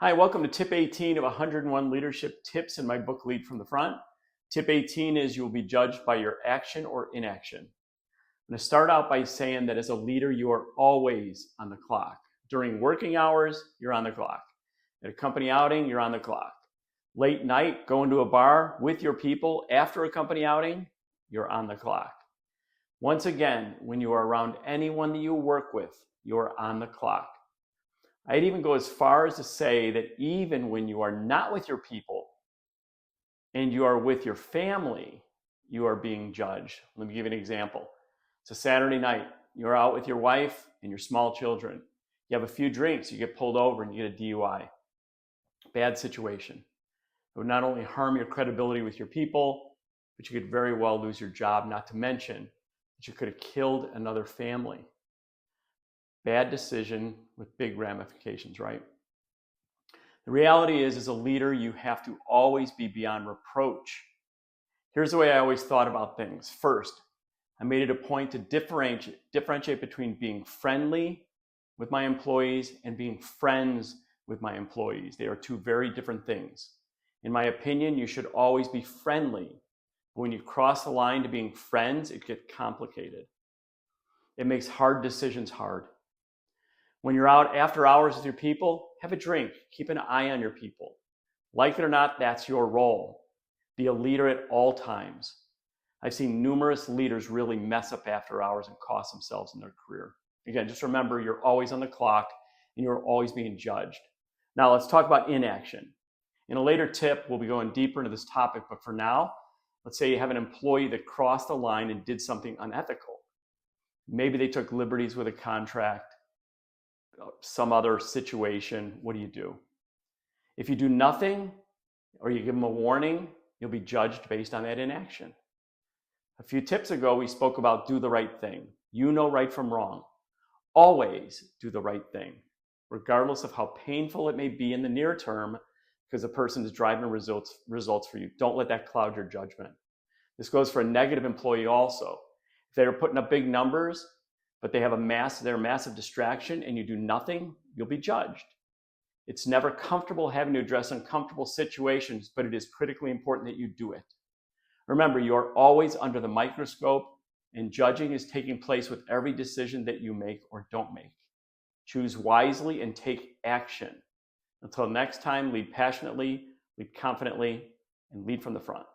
Hi, welcome to Tip 18 of 101 Leadership Tips in my book, Lead from the Front. Tip 18 is you will be judged by your action or inaction. I'm going to start out by saying that as a leader, you are always on the clock. During working hours, you're on the clock. At a company outing, you're on the clock. Late night, going to a bar with your people after a company outing, you're on the clock. Once again, when you are around anyone that you work with, you're on the clock. I'd even go as far as to say that even when you are not with your people and you are with your family, you are being judged. Let me give you an example. It's a Saturday night. You're out with your wife and your small children. You have a few drinks, you get pulled over and you get a DUI. Bad situation. It would not only harm your credibility with your people, but you could very well lose your job, not to mention that you could have killed another family. Bad decision with big ramifications, right? The reality is, as a leader, you have to always be beyond reproach. Here's the way I always thought about things. First, I made it a point to differentiate between being friendly with my employees and being friends with my employees. They are two very different things. In my opinion, you should always be friendly. But when you cross the line to being friends, it gets complicated. It makes hard decisions hard. When you're out after hours with your people, have a drink. Keep an eye on your people. Like it or not, that's your role. Be a leader at all times. I've seen numerous leaders really mess up after hours and cost themselves in their career. Again, just remember, you're always on the clock and you're always being judged. Now let's talk about inaction. In a later tip, we'll be going deeper into this topic, but for now, let's say you have an employee that crossed the line and did something unethical. Maybe they took liberties with a contract, some other situation. What do? If you do nothing or you give them a warning, you'll be judged based on that inaction. A few tips ago, we spoke about do the right thing. You know right from wrong. Always do the right thing, regardless of how painful it may be in the near term, because the person is driving results for you. Don't let that cloud your judgment. This goes for a negative employee also. If they're putting up big numbers, but they're a massive distraction and you do nothing, you'll be judged. It's never comfortable having to address uncomfortable situations, but it is critically important that you do it. Remember, you are always under the microscope, and judging is taking place with every decision that you make or don't make. Choose wisely and take action. Until next time, lead passionately, lead confidently, and lead from the front.